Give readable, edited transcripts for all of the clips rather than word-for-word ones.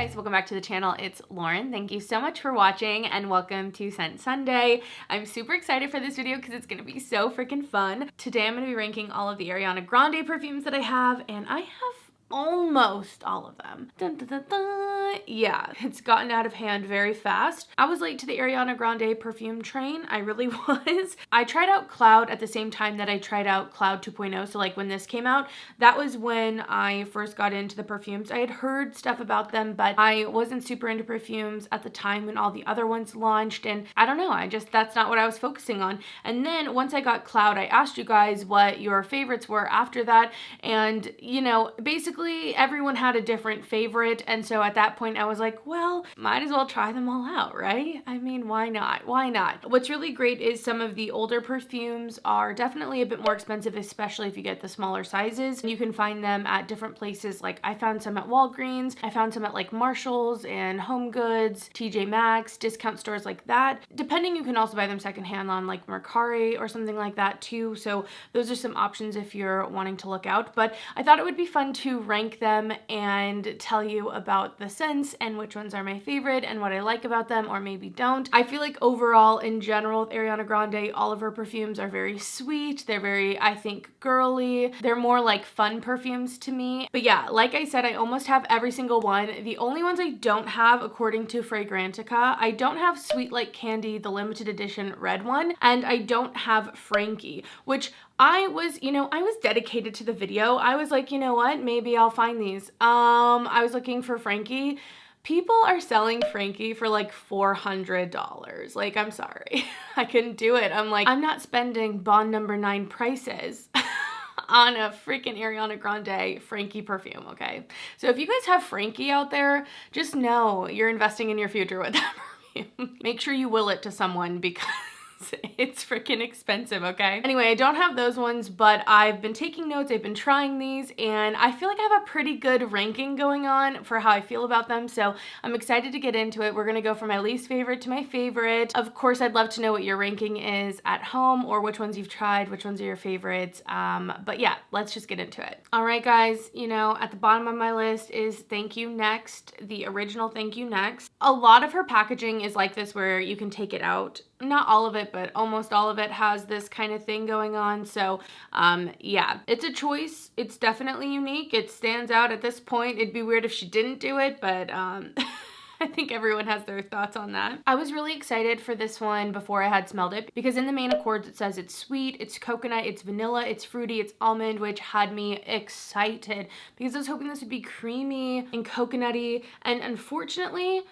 guys, welcome back to the channel. It's Lauren. Thank you so much for watching and welcome to Scent Sunday. I'm super excited for this video because it's going to be so freaking fun. Today I'm going to be ranking all of the Ariana Grande perfumes that I have, and I have almost all of them. Dun, dun, dun, dun. Yeah, it's gotten out of hand very fast. I was late to the Ariana Grande perfume train. I really was. I tried out Cloud at the same time that I tried out Cloud 2.0. So like when this came out, that was when I first got into the perfumes. I had heard stuff about them, but I wasn't super into perfumes at the time when all the other ones launched. And I don't know, that's not what I was focusing on. And then once I got Cloud, I asked you guys what your favorites were after that. And you know, basically everyone had a different favorite, and so at that point I was like, well, might as well try them all out, right? I mean, why not? Why not? What's really great is some of the older perfumes are definitely a bit more expensive, especially if you get the smaller sizes. You can find them at different places. Like I found some at Walgreens, I found some at like Marshall's and Home Goods, TJ Maxx, discount stores like that. Depending, you can also buy them secondhand on like Mercari or something like that too. So those are some options if you're wanting to look out. But I thought it would be fun to rank them and tell you about the scents and which ones are my favorite and what I like about them or maybe don't. I feel like overall in general with Ariana Grande, all of her perfumes are very sweet. They're very, I think, girly. They're more like fun perfumes to me. But yeah, like I said, I almost have every single one. The only ones I don't have, according to Fragrantica, I don't have Sweet Like Candy, the limited edition red one, and I don't have Frankie, which I was dedicated to the video. I was like, you know what, maybe I'll find these. I was looking for Frankie. People are selling Frankie for like $400. Like, I'm sorry. I couldn't do it. I'm like, I'm not spending Bond number 9 prices on a freaking Ariana Grande Frankie perfume, okay? So if you guys have Frankie out there, just know you're investing in your future with that perfume. Make sure you will it to someone because it's freaking expensive, okay? Anyway, I don't have those ones, but I've been taking notes, I've been trying these, and I feel like I have a pretty good ranking going on for how I feel about them, so I'm excited to get into it. We're gonna go from my least favorite to my favorite. Of course, I'd love to know what your ranking is at home or which ones you've tried, which ones are your favorites, but yeah, let's just get into it. All right, guys, you know, at the bottom of my list is Thank You Next, the original Thank You Next. A lot of her packaging is like this where you can take it out. Not all of it, but almost all of it has this kind of thing going on. So yeah, it's a choice. It's definitely unique. It stands out at this point. It'd be weird if she didn't do it, but I think everyone has their thoughts on that. I was really excited for this one before I had smelled it because in the main accords it says it's sweet, it's coconut, it's vanilla, it's fruity, it's almond, which had me excited because I was hoping this would be creamy and coconutty, and unfortunately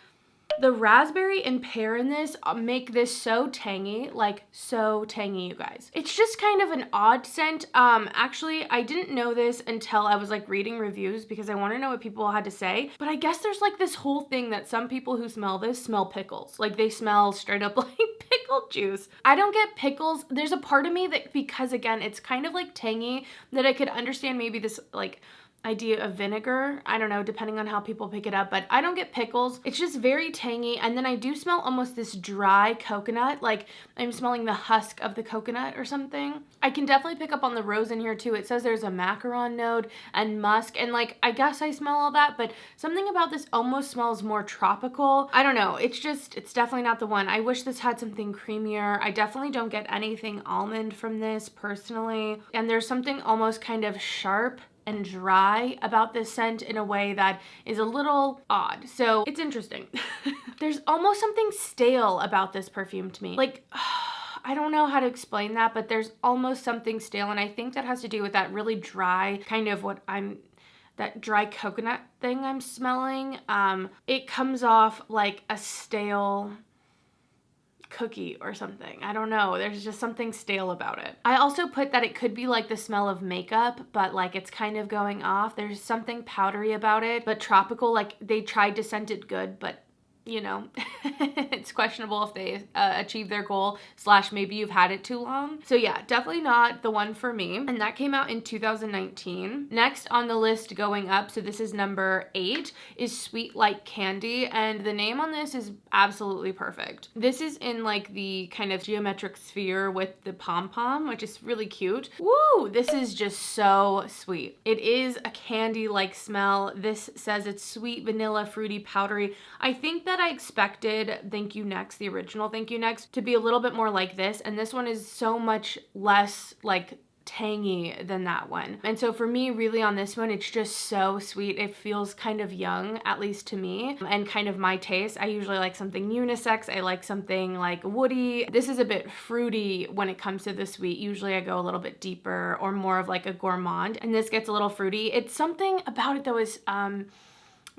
the raspberry and pear in this make this so tangy, like so tangy, you guys. It's just kind of an odd scent. Actually, I didn't know this until I was like reading reviews because I want to know what people had to say. But I guess there's like this whole thing that some people who smell this smell pickles. Like they smell straight up like pickle juice. I don't get pickles. There's a part of me that, because again, it's kind of like tangy, that I could understand maybe this like idea of vinegar. I don't know, depending on how people pick it up, but I don't get pickles. It's just very tangy. And then I do smell almost this dry coconut, like I'm smelling the husk of the coconut or something. I can definitely pick up on the rose in here too. It says there's a macaron note and musk, and like I guess I smell all that, but something about this almost smells more tropical. I don't know, it's definitely not the one. I wish this had something creamier. I definitely don't get anything almond from this personally, and there's something almost kind of sharp and dry about this scent in a way that is a little odd. So it's interesting. There's almost something stale about this perfume to me. Like, I don't know how to explain that, but there's almost something stale, and I think that has to do with that really dry kind of that dry coconut thing I'm smelling. It comes off like a stale cookie or something. I don't know. There's just something stale about it. I also put that it could be like the smell of makeup, but like it's kind of going off. There's something powdery about it, but tropical. Like they tried to scent it good, but you know, it's questionable if they achieve their goal, slash maybe you've had it too long. So yeah, definitely not the one for me. And that came out in 2019. Next on the list going up, so this is number 8, is Sweet Like Candy. And the name on this is absolutely perfect. This is in like the kind of geometric sphere with the pom-pom, which is really cute. Woo! This is just so sweet. It is a candy-like smell. This says it's sweet, vanilla, fruity, powdery. I think that I expected Thank You Next, the original Thank You Next, to be a little bit more like this, and this one is so much less like tangy than that one. And so for me, really on this one, it's just so sweet. It feels kind of young, at least to me, and kind of my taste. I usually like something unisex. I like something like woody. This is a bit fruity when it comes to the sweet. Usually I go a little bit deeper or more of like a gourmand, and this gets a little fruity. It's something about it though is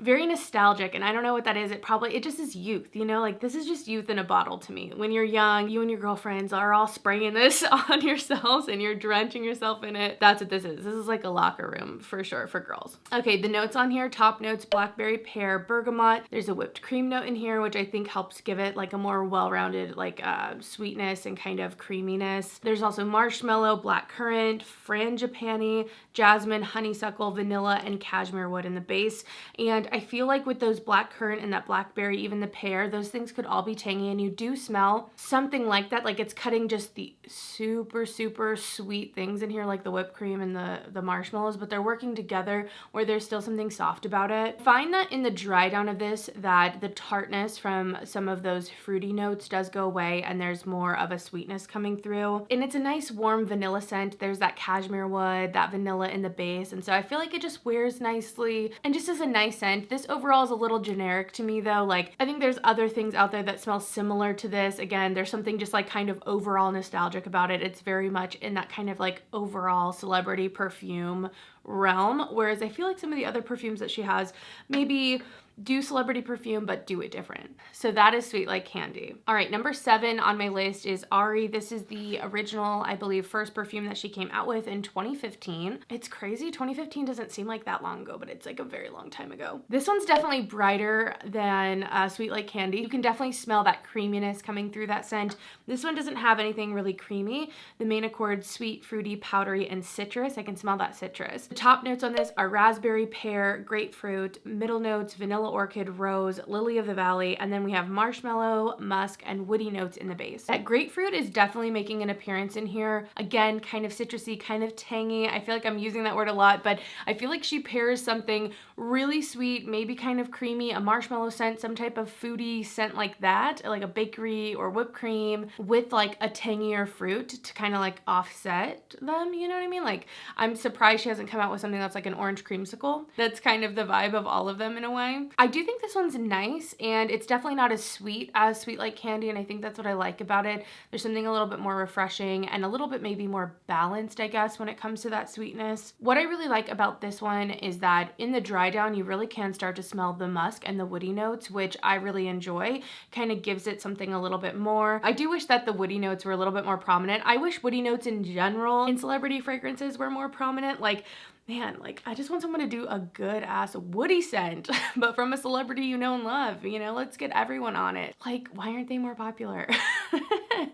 very nostalgic, and I don't know what that is. It just is youth, you know, like this is just youth in a bottle to me. When you're young, you and your girlfriends are all spraying this on yourselves and you're drenching yourself in it. That's what this is. This is like a locker room for sure for girls. Okay, the notes on here, top notes, blackberry, pear, bergamot. There's a whipped cream note in here, which I think helps give it like a more well-rounded like sweetness and kind of creaminess. There's also marshmallow, blackcurrant, frangipani, jasmine, honeysuckle, vanilla, and cashmere wood in the base. And I feel like with those blackcurrant and that blackberry, even the pear, those things could all be tangy, and you do smell something like that. Like it's cutting just the super, super sweet things in here, like the whipped cream and the marshmallows, but they're working together where there's still something soft about it. I find that in the dry down of this, that the tartness from some of those fruity notes does go away, and there's more of a sweetness coming through. And it's a nice warm vanilla scent. There's that cashmere wood, that vanilla in the base, and so I feel like it just wears nicely and just is a nice scent. This overall is a little generic to me though. Like I think there's other things out there that smell similar to this. Again, there's something just like kind of overall nostalgic about it. It's very much in that kind of like overall celebrity perfume realm, whereas I feel like some of the other perfumes that she has maybe do celebrity perfume, but do it different. So that is Sweet Like Candy. All right, number 7 on my list is Ari. This is the original, I believe, first perfume that she came out with in 2015. It's crazy, 2015 doesn't seem like that long ago, but it's like a very long time ago. This one's definitely brighter than Sweet Like Candy. You can definitely smell that creaminess coming through that scent. This one doesn't have anything really creamy. The main accords, sweet, fruity, powdery, and citrus. I can smell that citrus. The top notes on this are raspberry, pear, grapefruit, middle notes, vanilla orchid, rose, lily of the valley, and then we have marshmallow, musk, and woody notes in the base. That grapefruit is definitely making an appearance in here. Again, kind of citrusy, kind of tangy. I feel like I'm using that word a lot, but I feel like she pairs something really sweet, maybe kind of creamy, a marshmallow scent, some type of foodie scent like that, like a bakery or whipped cream, with like a tangier fruit to kind of like offset them, you know what I mean? Like I'm surprised she hasn't come out with something that's like an orange creamsicle. That's kind of the vibe of all of them in a way. I do think this one's nice, and it's definitely not as Sweet Like Candy, and I think that's what I like about it. There's something a little bit more refreshing and a little bit maybe more balanced, I guess, when it comes to that sweetness. What I really like about this one is that in the dry down, you really can start to smell the musk and the woody notes, which I really enjoy. Kind of gives it something a little bit more. I do wish that the woody notes were a little bit more prominent. I wish woody notes in general in celebrity fragrances were more prominent. Like, man, like I just want someone to do a good ass woody scent, but from a celebrity you know and love, you know, let's get everyone on it. Like, why aren't they more popular?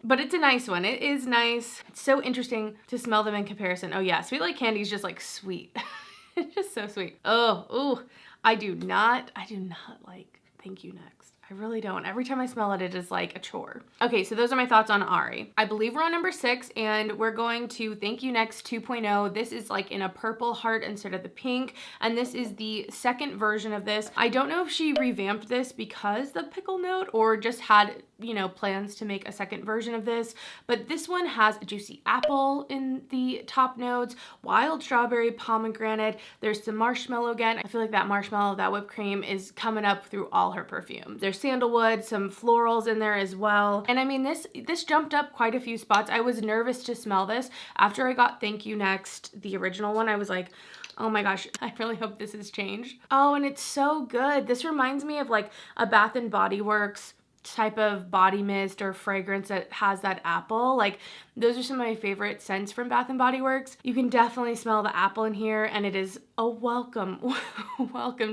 But it's a nice one. It is nice. It's so interesting to smell them in comparison. Oh yeah, Sweet Like Candy is just like sweet. It's just so sweet. Oh, ooh, I do not like Thank You Next. I really don't. Every time I smell it, it is like a chore. Okay, so those are my thoughts on Ari. I believe we're on number 6, and we're going to Thank You Next 2.0. This is like in a purple heart instead of the pink, and this is the second version of this. I don't know if she revamped this because the pickle note or just had, you know, plans to make a second version of this, but this one has a juicy apple in the top notes, wild strawberry, pomegranate. There's some marshmallow again. I feel like that marshmallow, that whipped cream is coming up through all her perfumes. There's sandalwood, some florals in there as well. And I mean, this jumped up quite a few spots. I was nervous to smell this. After I got Thank You Next, the original one, I was like, oh my gosh, I really hope this has changed. Oh, and it's so good. This reminds me of like a Bath and Body Works type of body mist or fragrance that has that apple. Like, those are some of my favorite scents from Bath & Body Works. You can definitely smell the apple in here, and it is a welcome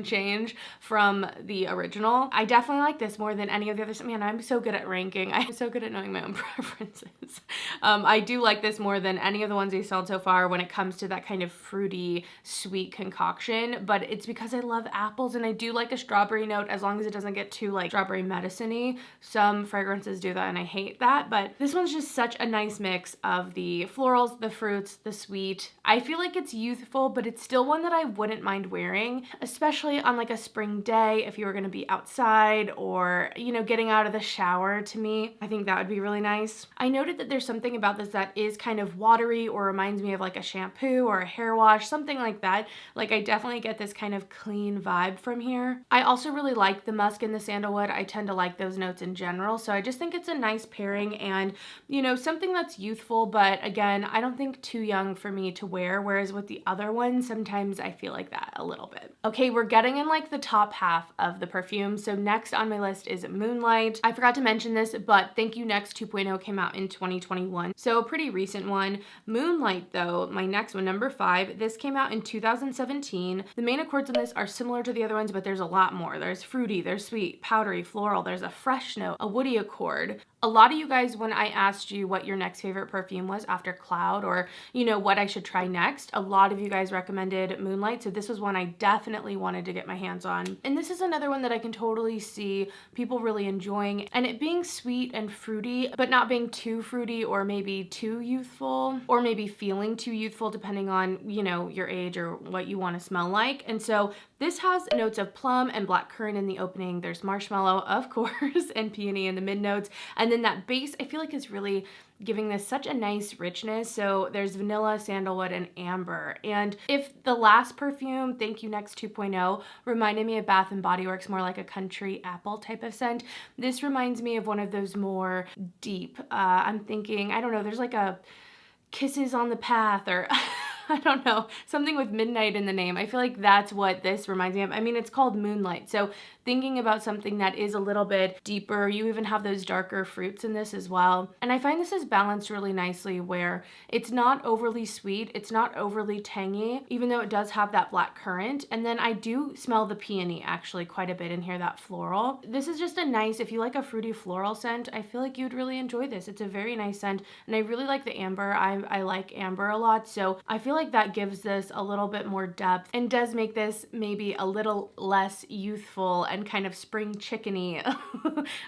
change from the original. I definitely like this more than any of the others. Man, I'm so good at ranking. I'm so good at knowing my own preferences. I do like this more than any of the ones they sold so far when it comes to that kind of fruity, sweet concoction, but it's because I love apples, and I do like a strawberry note as long as it doesn't get too like strawberry medicine-y. Some fragrances do that and I hate that, but this one's just such a nice mix of the florals, the fruits, the sweet. I feel like it's youthful, but it's still one that I wouldn't mind wearing, especially on like a spring day if you were gonna be outside or, you know, getting out of the shower. To me, I think that would be really nice. I noted that there's something about this that is kind of watery or reminds me of like a shampoo or a hair wash, something like that. Like, I definitely get this kind of clean vibe from here. I also really like the musk and the sandalwood. I tend to like those notes in general, so I just think it's a nice pairing and, you know, something that's youthful, but again, I don't think too young for me to wear, whereas with the other ones, sometimes I feel like that a little bit. Okay, we're getting in like the top half of the perfume. So next on my list is Moonlight. I forgot to mention this, but Thank You Next 2.0 came out in 2021, so a pretty recent one. Moonlight though, my next one, number 5, this came out in 2017. The main accords on this are similar to the other ones, but there's a lot more. There's fruity, there's sweet, powdery, floral, there's a fresh note, a woody accord. A lot of you guys, when I asked you what your next favorite perfume was after Cloud, or, you know, what I should try next, a lot of you guys recommended Moonlight, so this was one I definitely wanted to get my hands on. And this is another one that I can totally see people really enjoying, and it being sweet and fruity, but not being too fruity or maybe too youthful, or maybe feeling too youthful depending on, you know, your age or what you want to smell like. And so this has notes of plum and blackcurrant in the opening. There's marshmallow, of course, and peony in the mid notes. And then that base, I feel like, is really giving this such a nice richness. So there's vanilla, sandalwood, and amber. And if the last perfume, Thank You Next 2.0, reminded me of Bath & Body Works, more like a country apple type of scent, this reminds me of one of those more deep, I'm thinking, I don't know, there's like a Kisses on the Path, or I don't know, something with midnight in the name. I feel like that's what this reminds me of. I mean, it's called Moonlight, so thinking about something that is a little bit deeper. You even have those darker fruits in this as well. And I find this is balanced really nicely where it's not overly sweet, it's not overly tangy, even though it does have that black currant. And then I do smell the peony actually quite a bit in here, that floral. This is just a nice, if you like a fruity floral scent, I feel like you'd really enjoy this. It's a very nice scent, and I really like the amber. I like amber a lot, so I feel like that gives this a little bit more depth and does make this maybe a little less youthful and kind of spring chickeny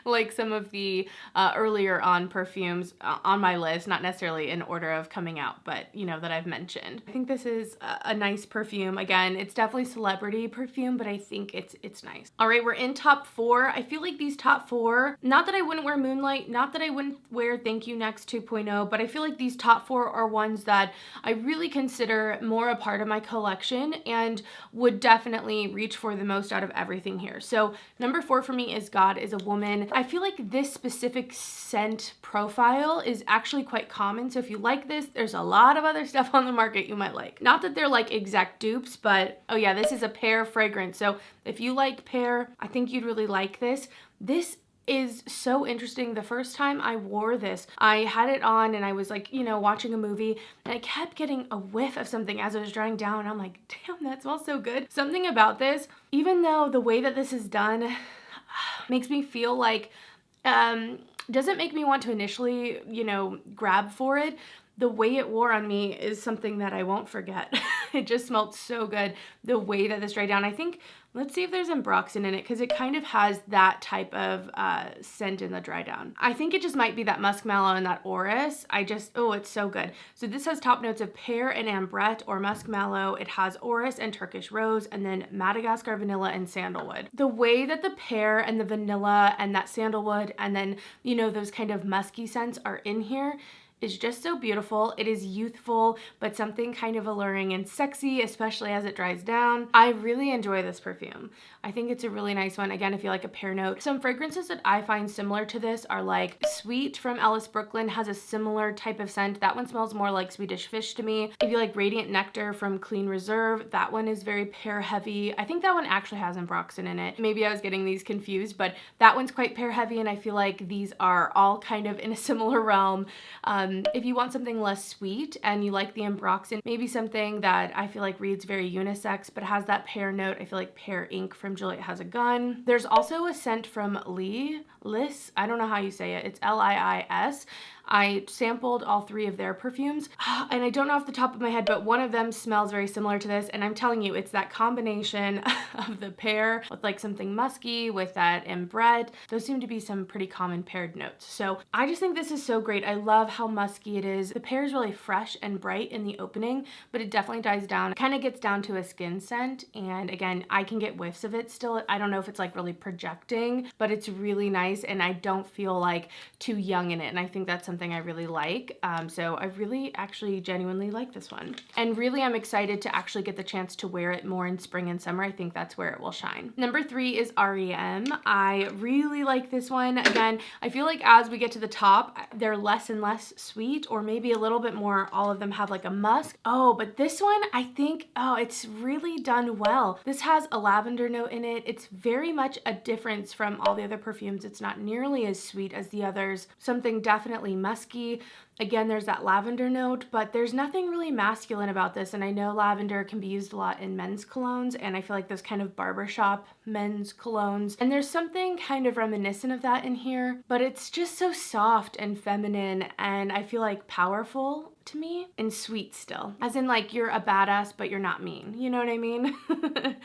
like some of the earlier on perfumes on my list, not necessarily in order of coming out, but you know, that I've mentioned. I think this is a nice perfume. Again, it's definitely celebrity perfume, but I think it's nice. All right, we're in top 4. I feel like these top 4, not that I wouldn't wear Moonlight, not that I wouldn't wear Thank You Next 2.0, but I feel like these top 4 are ones that I really consider more a part of my collection and would definitely reach for the most out of everything here. So number 4 for me is God Is a Woman. I feel like this specific scent profile is actually quite common. So if you like this, there's a lot of other stuff on the market you might like. Not that they're like exact dupes, but oh yeah, this is a pear fragrance. So if you like pear, I think you'd really like this. This is so interesting. The first time I wore this, I had it on and I was like, you know, watching a movie, and I kept getting a whiff of something as I was drying down. And I'm like, damn, that smells so good. Something about this, even though the way that this is done makes me feel like, doesn't make me want to initially, you know, grab for it. The way it wore on me is something that I won't forget. It just smelled so good. The way that this dried down, I think, let's see if there's ambroxan in it, because it kind of has that type of scent in the dry down. I think it just might be that muskmallow and that orris. Oh, it's so good. So this has top notes of pear and ambrette or muskmallow. It has orris and Turkish rose, and then Madagascar vanilla and sandalwood. The way that the pear and the vanilla and that sandalwood and then, you know, those kind of musky scents are in here is just so beautiful. It is youthful, but something kind of alluring and sexy, especially as it dries down. I really enjoy this perfume. I think it's a really nice one. Again, if you like a pear note. Some fragrances that I find similar to this are like Sweet from Alice Brooklyn has a similar type of scent. That one smells more like Swedish Fish to me. If you like Radiant Nectar from Clean Reserve, that one is very pear heavy. I think that one actually has ambroxan in it. Maybe I was getting these confused, but that one's quite pear heavy, and I feel like these are all kind of in a similar realm. If you want something less sweet and you like the ambroxan, maybe something that I feel like reads very unisex but has that pear note. I feel like Pear Ink from Juliet Has a Gun. There's also a scent from Liss. I don't know how you say it. It's Liis. I sampled all 3 of their perfumes, and I don't know off the top of my head, but one of them smells very similar to this, and I'm telling you, it's that combination of the pear with like something musky with that ambrette. Those seem to be some pretty common paired notes. So I just think this is so great. I love how musky it is. The pear is really fresh and bright in the opening, but it definitely dies down. It kind of gets down to a skin scent, and again, I can get whiffs of it still. I don't know if it's like really projecting, but it's really nice, and I don't feel like too young in it, and I think that's something I really like. So I really actually genuinely like this one. And really I'm excited to actually get the chance to wear it more in spring and summer. I think that's where it will shine. Number 3 is R.E.M. I really like this one. Again, I feel like as we get to the top, they're less and less sweet, or maybe a little bit more. All of them have like a musk. Oh, but this one, I think, oh, it's really done well. This has a lavender note in it. It's very much a difference from all the other perfumes. It's not nearly as sweet as the others. Something definitely musky. Again, there's that lavender note, but there's nothing really masculine about this. And I know lavender can be used a lot in men's colognes, and I feel like those kind of barbershop men's colognes. And there's something kind of reminiscent of that in here, but it's just so soft and feminine, and I feel like powerful to me, and sweet still. As in like you're a badass, but you're not mean. You know what I mean?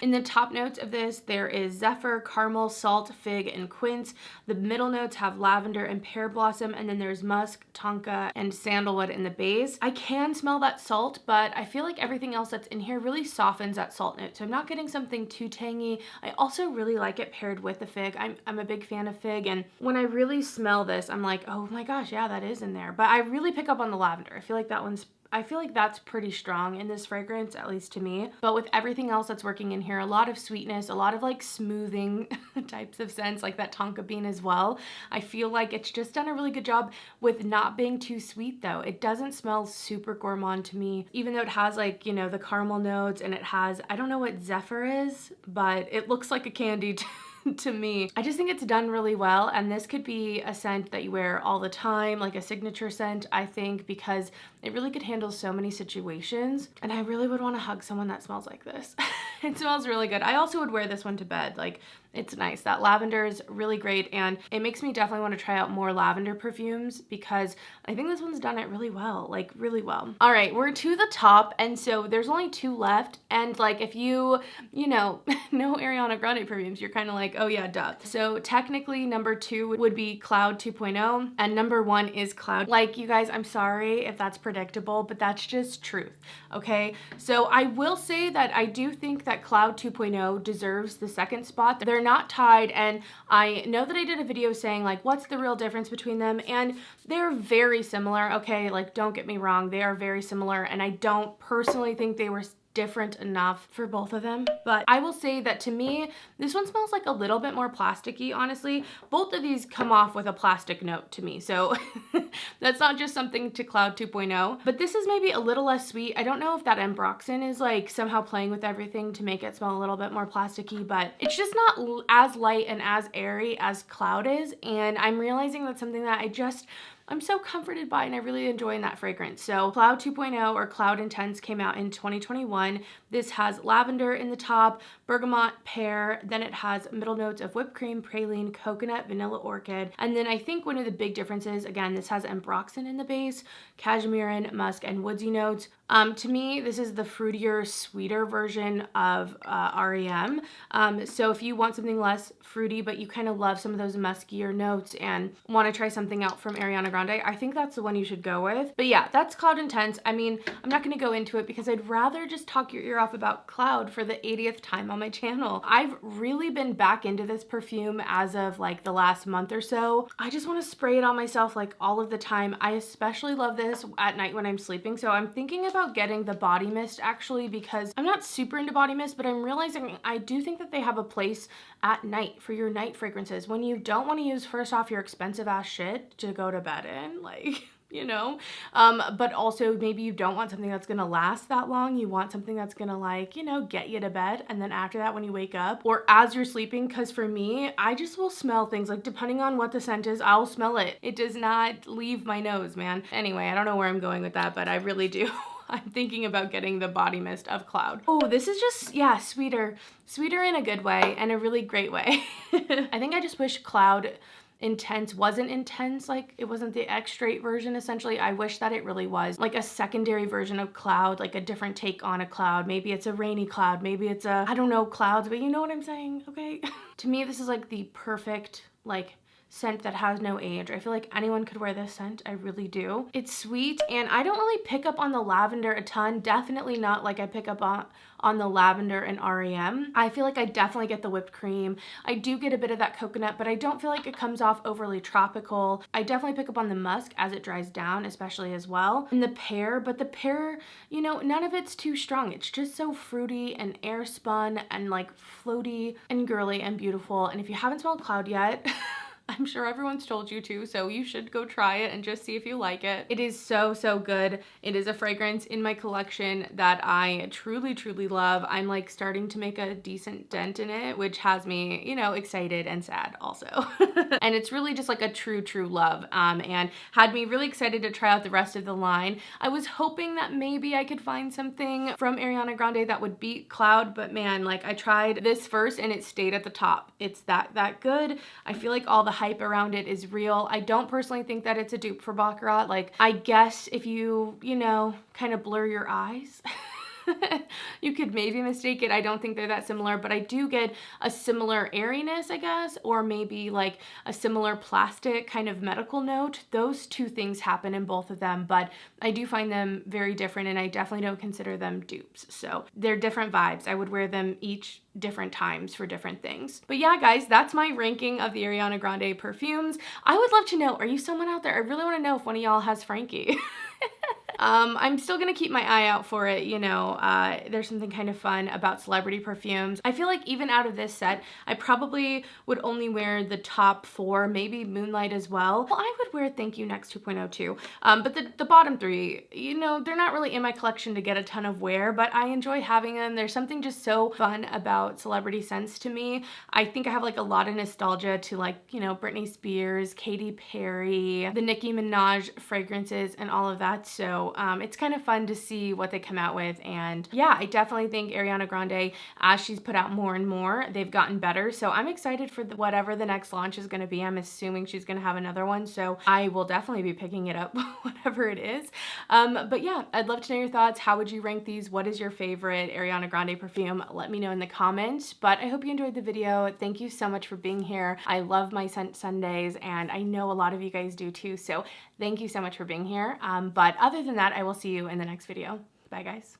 In the top notes of this, there is zephyr, caramel, salt, fig, and quince. The middle notes have lavender and pear blossom, and then there's musk, tonka, and sandalwood in the base. I can smell that salt, but I feel like everything else that's in here really softens that salt note. So I'm not getting something too tangy. I also really like it paired with the fig. I'm a big fan of fig, and when I really smell this, I'm like, oh my gosh, yeah, that is in there. But I really pick up on the lavender. I feel like that's pretty strong in this fragrance, at least to me. But with everything else that's working in here, a lot of sweetness, a lot of like smoothing types of scents, like that tonka bean as well. I feel like it's just done a really good job with not being too sweet though. It doesn't smell super gourmand to me, even though it has like, you know, the caramel notes, and it has, I don't know what zephyr is, but it looks like a candy to me. I just think it's done really well, and this could be a scent that you wear all the time, like a signature scent, I think, because it really could handle so many situations, and I really would want to hug someone that smells like this. It smells really good. I also would wear this one to bed. Like, it's nice. That lavender is really great, and it makes me definitely want to try out more lavender perfumes, because I think this one's done it really well, like really well. All right, we're to the top, and so there's only 2 left, and like if you know Ariana Grande perfumes, you're kind of like, oh yeah, duh. So technically number 2 would be Cloud 2.0, and number 1 is Cloud. Like, you guys, I'm sorry if that's predictable, but that's just truth, okay? So I will say that I do think that Cloud 2.0 deserves the 2nd spot. They're not tied, and I know that I did a video saying like what's the real difference between them, and they're very similar, okay? Like, don't get me wrong, they are very similar, and I don't personally think they were different enough for both of them. But I will say that to me, this one smells like a little bit more plasticky, honestly. Both of these come off with a plastic note to me, so that's not just something to Cloud 2.0. But this is maybe a little less sweet. I don't know if that ambroxan is like somehow playing with everything to make it smell a little bit more plasticky, but it's just not as light and as airy as Cloud is, and I'm realizing that's something that I'm so comforted by, and I really enjoy in that fragrance. So Cloud 2.0 or Cloud Intense came out in 2021. This has lavender in the top, bergamot, pear, then it has middle notes of whipped cream, praline, coconut, vanilla orchid, and then I think one of the big differences, again, this has ambroxan in the base, cashmere, musk, and woodsy notes. To me, this is the fruitier, sweeter version of R.E.M. So if you want something less fruity, but you kind of love some of those muskier notes and want to try something out from Ariana Grande, I think that's the one you should go with. But yeah, that's Cloud Intense. I mean, I'm not going to go into it because I'd rather just talk your ear off about Cloud for the 80th time on my channel. I've really been back into this perfume as of like the last month or so. I just want to spray it on myself like all of the time. I especially love this at night when I'm sleeping. So I'm thinking about getting the body mist actually, because I'm not super into body mist, but I'm realizing I do think that they have a place at night for your night fragrances when you don't want to use, first off, your expensive ass shit to go to bed in, like, you know, but also maybe you don't want something that's gonna last that long. You want something that's gonna, like, you know, get you to bed, and then after that when you wake up or as you're sleeping, because for me, I just will smell things, like depending on what the scent is, I'll smell it. It does not leave my nose, man. Anyway, I don't know where I'm going with that, but I really do. I'm thinking about getting the body mist of Cloud. Oh, this is just, yeah, sweeter in a good way and a really great way. I think I just wish Cloud Intense wasn't intense, like it wasn't the X-straight version essentially. I wish that it really was like a secondary version of Cloud, like a different take on a cloud. Maybe it's a rainy cloud, maybe it's a, I don't know, clouds, but you know what I'm saying, okay? To me, this is like the perfect, like, scent that has no age. I feel like anyone could wear this scent. I really do. It's sweet, and I don't really pick up on the lavender a ton. Definitely not like I pick up on the lavender in R.E.M. I feel like I definitely get the whipped cream. I do get a bit of that coconut, but I don't feel like it comes off overly tropical. I definitely pick up on the musk as it dries down, especially as well. And the pear, but the pear, you know, none of it's too strong. It's just so fruity and air spun and like floaty and girly and beautiful. And if you haven't smelled Cloud yet, I'm sure everyone's told you to, so you should go try it and just see if you like it. It is so, so good. It is a fragrance in my collection that I truly, truly love. I'm like starting to make a decent dent in it, which has me, you know, excited and sad also. And it's really just like a true, true love, and had me really excited to try out the rest of the line. I was hoping that maybe I could find something from Ariana Grande that would beat Cloud, but man, like I tried this first and it stayed at the top. It's that good. I feel like all the hype around it is real. I don't personally think that it's a dupe for Baccarat. Like, I guess if you know, kind of blur your eyes, you could maybe mistake it. I don't think they're that similar, but I do get a similar airiness, I guess, or maybe like a similar plastic kind of medical note. Those two things happen in both of them, but I do find them very different, and I definitely don't consider them dupes. So they're different vibes. I would wear them each different times for different things. But yeah, guys, that's my ranking of the Ariana Grande perfumes. I would love to know, are you someone out there? I really want to know if one of y'all has Frankie. I'm still gonna keep my eye out for it, you know. There's something kind of fun about celebrity perfumes. I feel like even out of this set, I probably would only wear the top 4, maybe Moonlight as well. Well, I would wear Thank You Next 2.0 too. But the bottom 3, you know, they're not really in my collection to get a ton of wear, but I enjoy having them. There's something just so fun about celebrity scents to me. I think I have like a lot of nostalgia to, like, you know, Britney Spears, Katy Perry, the Nicki Minaj fragrances and all of that. So it's kind of fun to see what they come out with. And yeah, I definitely think Ariana Grande, as she's put out more and more, they've gotten better. So I'm excited for whatever the next launch is going to be. I'm assuming she's going to have another one, so I will definitely be picking it up, whatever it is. But yeah, I'd love to know your thoughts. How would you rank these? What is your favorite Ariana Grande perfume? Let me know in the comments. But I hope you enjoyed the video. Thank you so much for being here. I love my Scent Sundays, and I know a lot of you guys do too. So thank you so much for being here. But other than that, I will see you in the next video. Bye, guys.